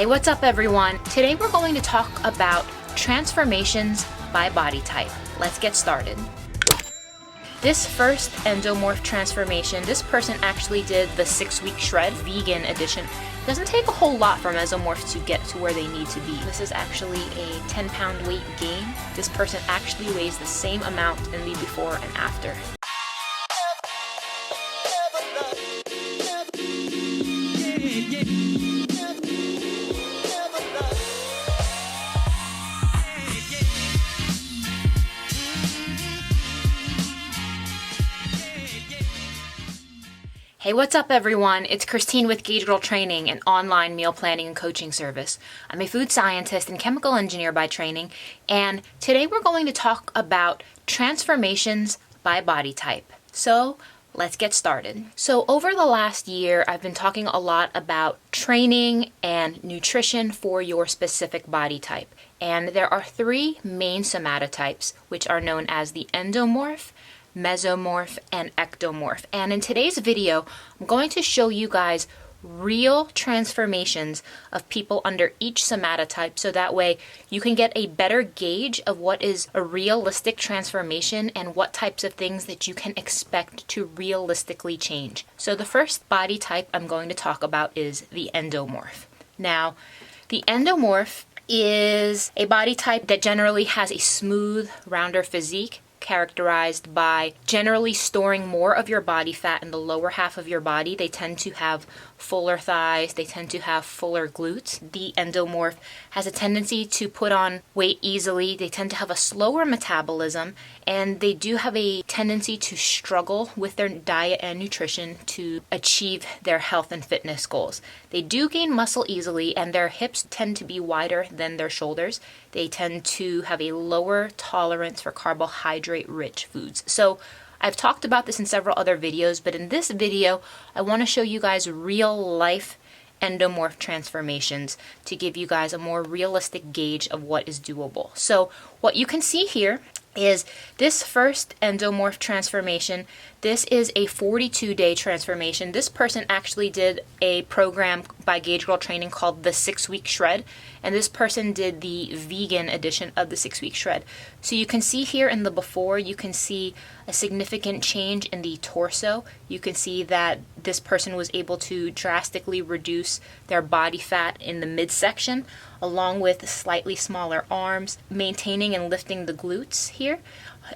Hey, what's up everyone? Today we're going to talk about transformations by body type. Let's get started. This first endomorph transformation, this person actually did the 6-week shred, vegan edition. It doesn't take a whole lot for mesomorphs to get to where they need to be. This is actually a 10-pound weight gain. This person actually weighs the same amount in the before and after. Hey, what's up everyone? It's Christine with Gauge Girl Training, an online meal planning and coaching service. I'm a food scientist and chemical engineer by training, and today we're going to talk about transformations by body type. So let's get started. So over the last year, I've been talking a lot about training and nutrition for your specific body type. And there are 3 main somatotypes, which are known as the endomorph, mesomorph, and ectomorph. And in today's video, I'm going to show you guys real transformations of people under each somatotype, so that way you can get a better gauge of what is a realistic transformation and what types of things that you can expect to realistically change. So the first body type I'm going to talk about is the endomorph. Now, the endomorph is a body type that generally has a smooth, rounder physique, characterized by generally storing more of your body fat in the lower half of your body. They tend to have fuller thighs, they tend to have fuller glutes. The endomorph has a tendency to put on weight easily, they tend to have a slower metabolism, and they do have a tendency to struggle with their diet and nutrition to achieve their health and fitness goals. They do gain muscle easily, and their hips tend to be wider than their shoulders. They tend to have a lower tolerance for carbohydrate-rich foods. So I've talked about this in several other videos, but in this video, I want to show you guys real-life endomorph transformations to give you guys a more realistic gauge of what is doable. So what you can see here is this first endomorph transformation. This is a 42-day transformation. This person actually did a program by Gauge Girl Training called the 6-week shred, and this person did the vegan edition of the 6-week shred. So you can see here in the before, you can see a significant change in the torso. You can see that this person was able to drastically reduce their body fat in the midsection, along with slightly smaller arms, maintaining and lifting the glutes here.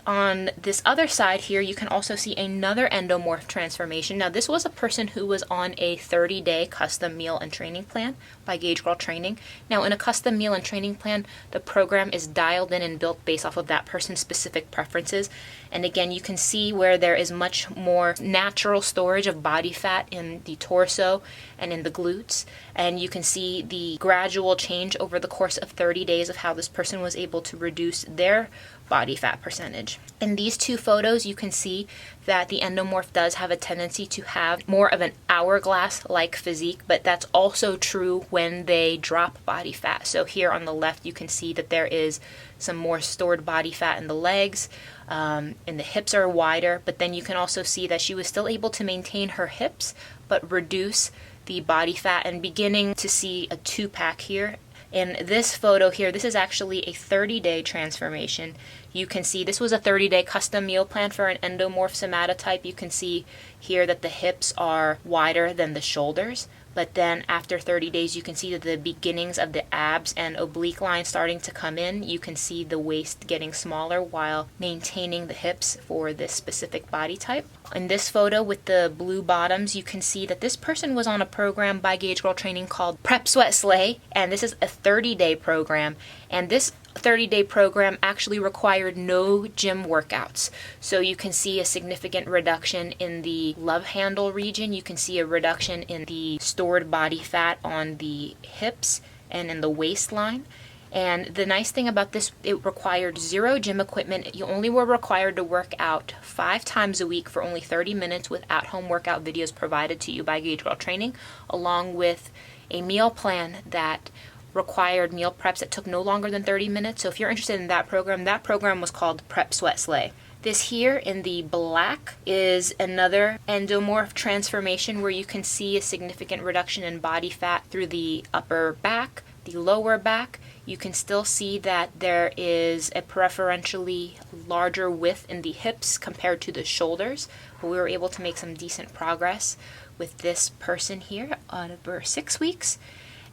On this other side here, you can also see another endomorph transformation. Now, this was a person who was on a 30-day custom meal and training plan by Gauge Girl Training. Now, in a custom meal and training plan, the program is dialed in and built based off of that person's specific preferences. And again, you can see where there is much more natural storage of body fat in the torso and in the glutes. And you can see the gradual change over the course of 30 days of how this person was able to reduce their body fat percentage. In these 2 photos, you can see that the endomorph does have a tendency to have more of an hourglass-like physique, but that's also true when they drop body fat. So here on the left, you can see that there is some more stored body fat in the legs, and the hips are wider, but then you can also see that she was still able to maintain her hips, but reduce the body fat, and beginning to see a 2-pack here. In this photo here, this is actually a 30-day transformation. You can see this was a 30-day custom meal plan for an endomorph somatotype. You can see here that the hips are wider than the shoulders, but then after 30 days, you can see that the beginnings of the abs and oblique line starting to come in. You can see the waist getting smaller while maintaining the hips for this specific body type. In this photo with the blue bottoms, you can see that this person was on a program by Gauge Girl Training called Prep Sweat Slay, and this is a 30-day program, and this 30-day program actually required no gym workouts. So you can see a significant reduction in the love handle region. You can see a reduction in the stored body fat on the hips and in the waistline. And the nice thing about this, it required 0 gym equipment. You only were required to work out 5 times a week for only 30 minutes with at-home workout videos provided to you by Gauge Girl Training, along with a meal plan that required meal preps that took no longer than 30 minutes. So if you're interested in that program was called Prep Sweat Slay. This here in the black is another endomorph transformation where you can see a significant reduction in body fat through the upper back, the lower back. You can still see that there is a preferentially larger width in the hips compared to the shoulders, but we were able to make some decent progress with this person here over 6 weeks.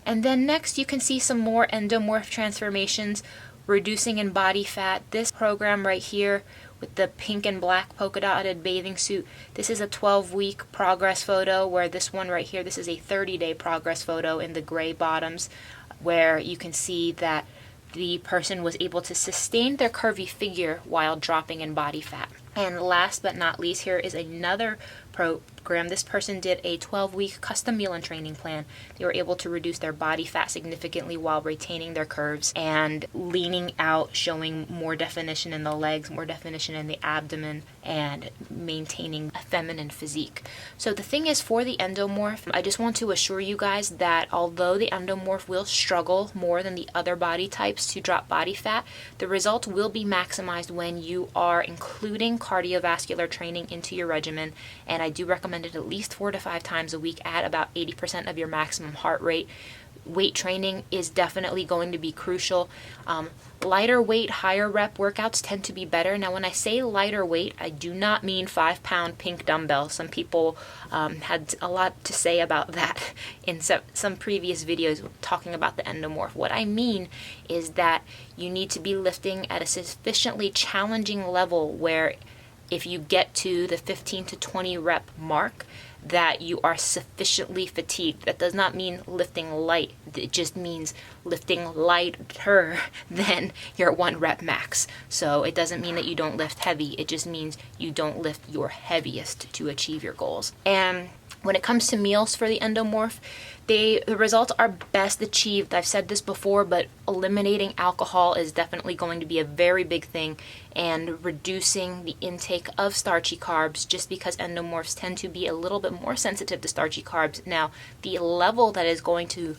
And then next you can see some more endomorph transformations, reducing in body fat. This program right here with the pink and black polka dotted bathing suit, this is a 12-week progress photo, where this one right here, this is a 30-day progress photo in the gray bottoms, where you can see that the person was able to sustain their curvy figure while dropping in body fat. And last but not least, here is another program. This person did a 12-week custom meal and training plan. They were able to reduce their body fat significantly while retaining their curves and leaning out, showing more definition in the legs, more definition in the abdomen, and maintaining a feminine physique. So the thing is, for the endomorph, I just want to assure you guys that although the endomorph will struggle more than the other body types to drop body fat, the results will be maximized when you are including cardiovascular training into your regimen. And I do recommend it at least 4 to 5 times a week at about 80% of your maximum heart rate. Weight training is definitely going to be crucial. Lighter weight, higher rep workouts tend to be better. Now, when I say lighter weight, I do not mean 5-pound pink dumbbells. Some people had a lot to say about that in some previous videos talking about the endomorph. What I mean is that you need to be lifting at a sufficiently challenging level where if you get to the 15 to 20 rep mark, that you are sufficiently fatigued. That does not mean lifting light. It just means lifting lighter than your 1 rep max. So it doesn't mean that you don't lift heavy. It just means you don't lift your heaviest to achieve your goals. And when it comes to meals for the endomorph, the results are best achieved. I've said this before, but eliminating alcohol is definitely going to be a very big thing, and reducing the intake of starchy carbs, just because endomorphs tend to be a little bit more sensitive to starchy carbs. Now, the level that is going to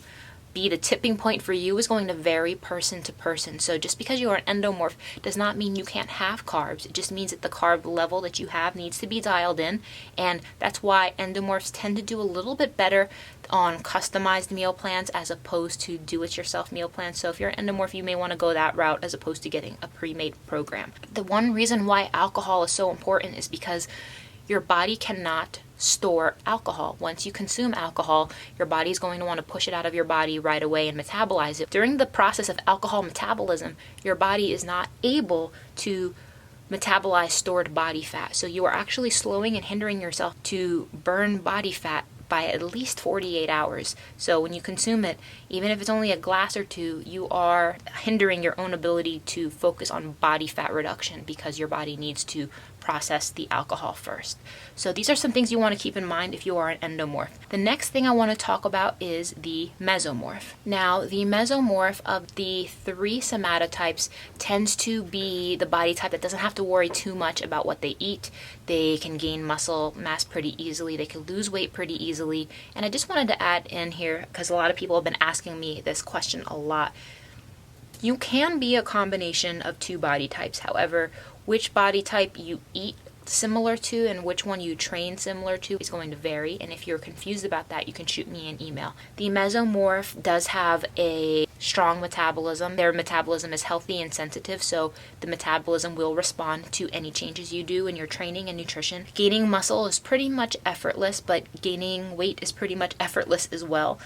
be the tipping point for you is going to vary person to person. So just because you are an endomorph does not mean you can't have carbs. It just means that the carb level that you have needs to be dialed in, and that's why endomorphs tend to do a little bit better on customized meal plans as opposed to do-it-yourself meal plans. So if you're an endomorph, you may want to go that route as opposed to getting a pre-made program. The one reason why alcohol is so important is because your body cannot store alcohol. Once you consume alcohol, your body is going to want to push it out of your body right away and metabolize it. During the process of alcohol metabolism, your body is not able to metabolize stored body fat. So you are actually slowing and hindering yourself to burn body fat by at least 48 hours. So when you consume it, even if it's only a glass or two, you are hindering your own ability to focus on body fat reduction because your body needs to process the alcohol first. So these are some things you want to keep in mind if you are an endomorph. The next thing I want to talk about is the mesomorph. Now, the mesomorph of the 3 somatotypes tends to be the body type that doesn't have to worry too much about what they eat. They can gain muscle mass pretty easily. They can lose weight pretty easily. And I just wanted to add in here, because a lot of people have been asking me this question a lot. You can be a combination of 2 body types. However, which body type you eat similar to and which one you train similar to is going to vary. And if you're confused about that, you can shoot me an email. The mesomorph does have a strong metabolism. Their metabolism is healthy and sensitive, so the metabolism will respond to any changes you do in your training and nutrition. Gaining muscle is pretty much effortless, but gaining weight is pretty much effortless as well.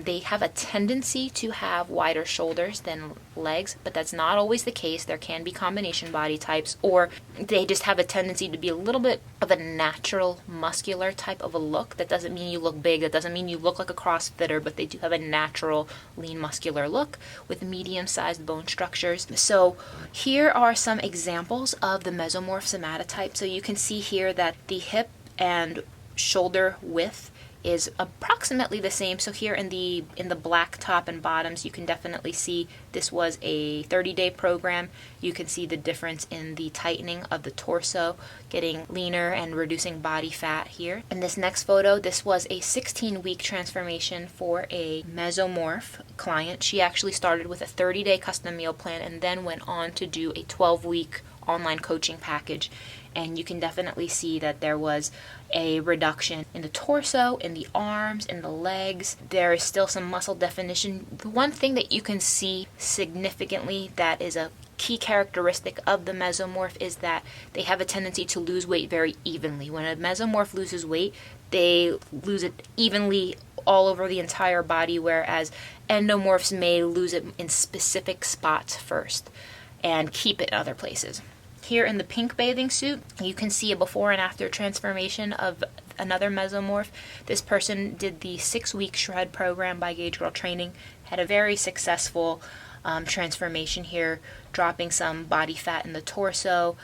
They have a tendency to have wider shoulders than legs, but that's not always the case. There can be combination body types, or they just have a tendency to be a little bit of a natural muscular type of a look. That doesn't mean you look big, that doesn't mean you look like a CrossFitter, but they do have a natural lean muscular look with medium-sized bone structures. So here are some examples of the mesomorph somatotype. So you can see here that the hip and shoulder width is approximately the same. So here in the black top and bottoms, you can definitely see this was a 30-day program. You can see the difference in the tightening of the torso, getting leaner and reducing body fat here. In this next photo, this was a 16-week transformation for a mesomorph client. She actually started with a 30-day custom meal plan and then went on to do a 12-week online coaching package, and you can definitely see that there was a reduction in the torso, in the arms, in the legs. There is still some muscle definition. The one thing that you can see significantly that is a key characteristic of the mesomorph is that they have a tendency to lose weight very evenly. When a mesomorph loses weight, they lose it evenly all over the entire body, whereas endomorphs may lose it in specific spots first and keep it in other places. Here in the pink bathing suit, you can see a before and after transformation of another mesomorph. This person did the 6-week shred program by Gauge Girl Training, had a very successful transformation here, dropping some body fat in the torso,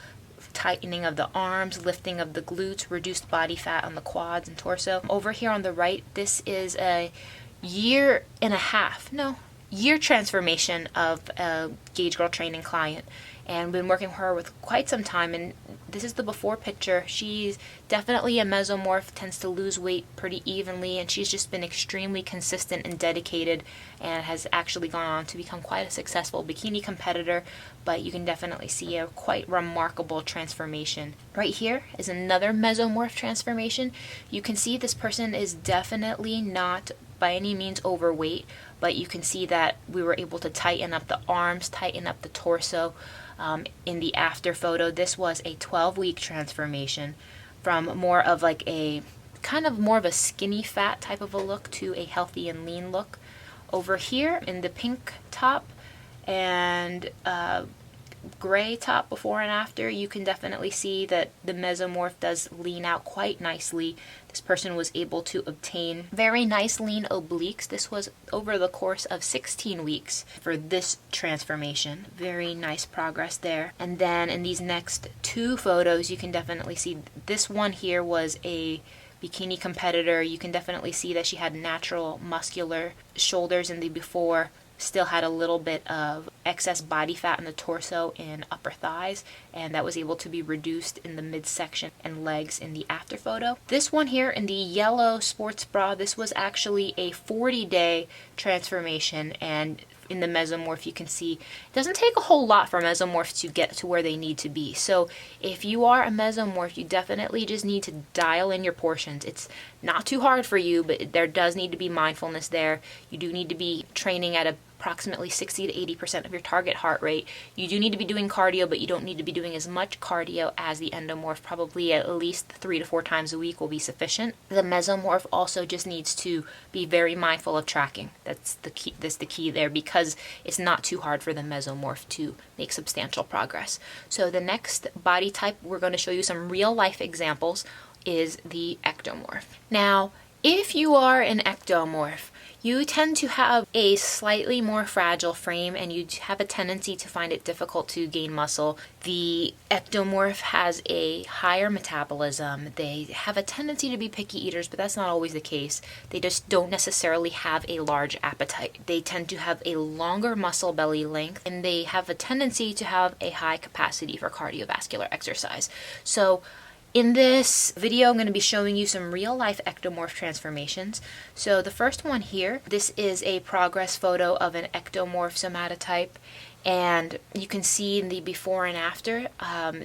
tightening of the arms, lifting of the glutes, reduced body fat on the quads and torso. Over here on the right, this is a year transformation of a Gauge Girl Training client, and been working with her with quite some time. And this is the before picture. She's definitely a mesomorph, tends to lose weight pretty evenly, and she's just been extremely consistent and dedicated, and has actually gone on to become quite a successful bikini competitor. But you can definitely see a quite remarkable transformation. Right here is another mesomorph transformation. You can see this person is definitely not by any means overweight, but you can see that we were able to tighten up the arms, tighten up the torso. In the after photo, this was a 12-week transformation from more of like a kind of more of a skinny fat type of a look to a healthy and lean look. Over here in the pink top and gray top before and after, you can definitely see that the mesomorph does lean out quite nicely. This person was able to obtain very nice lean obliques. This was over the course of 16 weeks for this transformation. Very nice progress there. And then in these next 2 photos, you can definitely see this one here was a bikini competitor. You can definitely see that she had natural muscular shoulders in the before, still had a little bit of excess body fat in the torso and upper thighs, and that was able to be reduced in the midsection and legs in the after photo. This one here in the yellow sports bra, this was actually a 40-day transformation, and in the mesomorph you can see it doesn't take a whole lot for mesomorphs to get to where they need to be. So if you are a mesomorph, you definitely just need to dial in your portions. It's not too hard for you, but there does need to be mindfulness there. You do need to be training at approximately 60 to 80% of your target heart rate. You do need to be doing cardio, but you don't need to be doing as much cardio as the endomorph. Probably at least 3 to 4 times a week will be sufficient. The mesomorph also just needs to be very mindful of tracking. That's the key there, because it's not too hard for the mesomorph to make substantial progress. So the next body type we're going to show you some real life examples is the ectomorph. Now, if you are an ectomorph, you tend to have a slightly more fragile frame, and you have a tendency to find it difficult to gain muscle. The ectomorph has a higher metabolism. They have a tendency to be picky eaters, but that's not always the case. They just don't necessarily have a large appetite. They tend to have a longer muscle belly length, and they have a tendency to have a high capacity for cardiovascular exercise. So in this video, I'm going to be showing you some real-life ectomorph transformations. So the first one here, this is a progress photo of an ectomorph somatotype, and you can see in the before and after,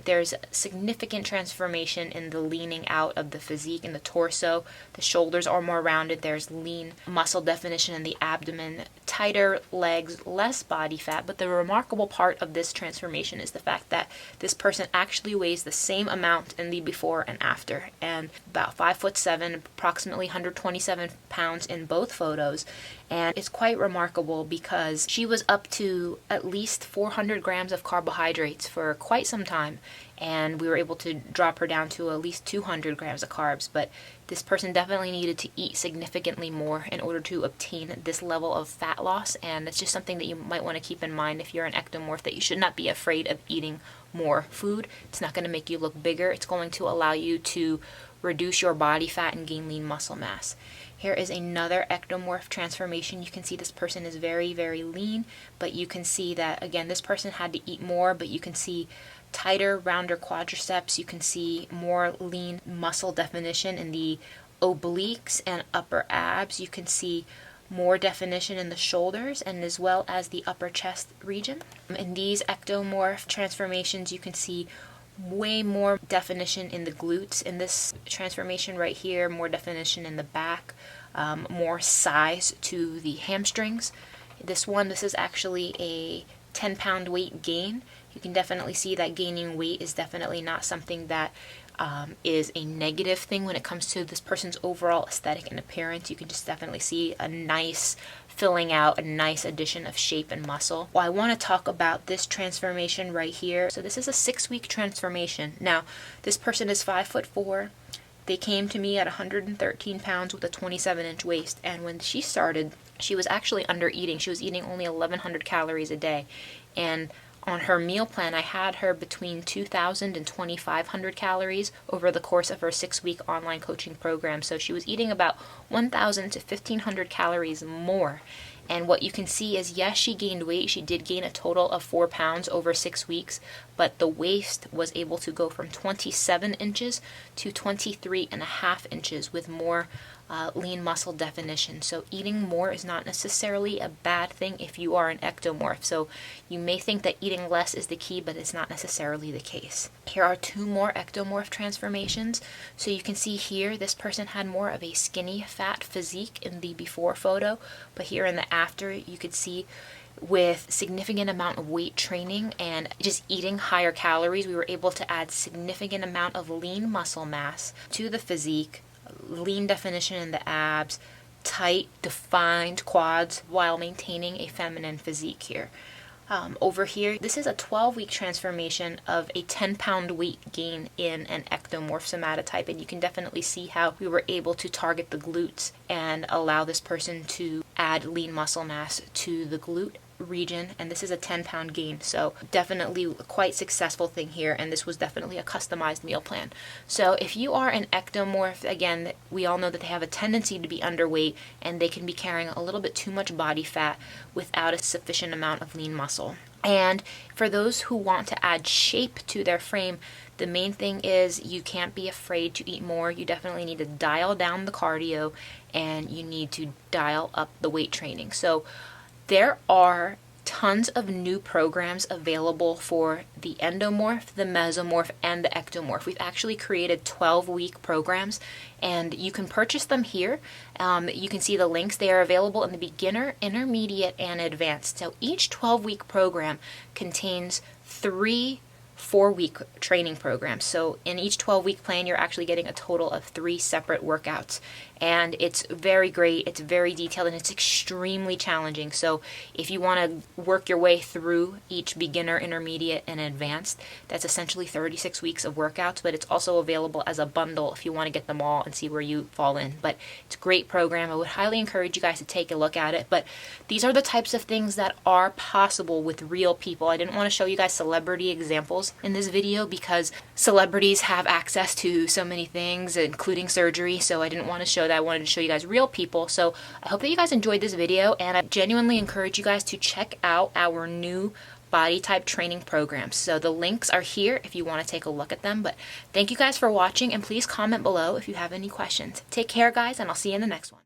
there's significant transformation in the leaning out of the physique and the torso. The shoulders are more rounded. There's lean muscle definition in the abdomen, tighter legs, less body fat. But the remarkable part of this transformation is the fact that this person actually weighs the same amount in the before and after, and about 5'7", approximately 127 pounds in both photos. And it's quite remarkable because she was up to at least 400 grams of carbohydrates for quite some time, and we were able to drop her down to at least 200 grams of carbs. But this person definitely needed to eat significantly more in order to obtain this level of fat loss, and it's just something that you might want to keep in mind if you're an ectomorph, that you should not be afraid of eating more food. It's not going to make you look bigger. It's going to allow you to reduce your body fat and gain lean muscle mass. Here is another ectomorph transformation. You can see this person is very, very lean, but you can see that, again, this person had to eat more, but you can see tighter, rounder quadriceps. You can see more lean muscle definition in the obliques and upper abs. You can see more definition in the shoulders and as well as the upper chest region. In these ectomorph transformations, you can see way more definition in the glutes. In this transformation right here, more definition in the back, more size to the hamstrings. This is actually a 10-pound weight gain. You can definitely see that gaining weight is definitely not something that is a negative thing when it comes to this person's overall aesthetic and appearance. You can just definitely see a nice filling out, a nice addition of shape and muscle. Well, I want to talk about this transformation right here. So this is a 6-week transformation. Now, this person is 5'4". They came to me at 113 pounds with a 27-inch waist, and when she started, she was actually under eating. She was eating only 1,100 calories a day, and on her meal plan, I had her between 2,000 and 2,500 calories over the course of her 6-week online coaching program. So she was eating about 1,000 to 1,500 calories more. And what you can see is, yes, she gained weight. She did gain a total of 4 pounds over 6 weeks, but the waist was able to go from 27 inches to 23.5 inches with more lean muscle definition. So eating more is not necessarily a bad thing if you are an ectomorph. So you may think that eating less is the key, but it's not necessarily the case. Here are 2 more ectomorph transformations. So you can see here, this person had more of a skinny fat physique in the before photo, but here in the after, you could see with significant amount of weight training and just eating higher calories, we were able to add significant amount of lean muscle mass to the physique, lean definition in the abs, tight, defined quads while maintaining a feminine physique here. Over here, this is a 12-week transformation of a 10-pound weight gain in an ectomorph somatotype, and you can definitely see how we were able to target the glutes and allow this person to add lean muscle mass to the glute region, and this is a 10-pound gain. So definitely a quite successful thing here, and this was definitely a customized meal plan. So if you are an ectomorph, again, we all know that they have a tendency to be underweight and they can be carrying a little bit too much body fat without a sufficient amount of lean muscle. And for those who want to add shape to their frame, the main thing is you can't be afraid to eat more. You definitely need to dial down the cardio and you need to dial up the weight training. So there are tons of new programs available for the endomorph, the mesomorph, and the ectomorph. We've actually created 12-week programs, and you can purchase them here. You can see the links. They are available in the beginner, intermediate, and advanced. So each 12-week program contains 3 4-week training programs. So in each 12-week plan, you're actually getting a total of 3 separate workouts. And it's very great, it's very detailed, and it's extremely challenging. So if you want to work your way through each beginner, intermediate, and advanced, that's essentially 36 weeks of workouts, but it's also available as a bundle if you want to get them all and see where you fall in. But it's a great program. I would highly encourage you guys to take a look at it. But these are the types of things that are possible with real people. I didn't want to show you guys celebrity examples in this video because celebrities have access to so many things, including surgery, so I didn't want to show that. I wanted to show you guys real people. So I hope that you guys enjoyed this video, and I genuinely encourage you guys to check out our new body type training programs. So the links are here if you want to take a look at them. But thank you guys for watching, and please comment below if you have any questions. Take care, guys, and I'll see you in the next one.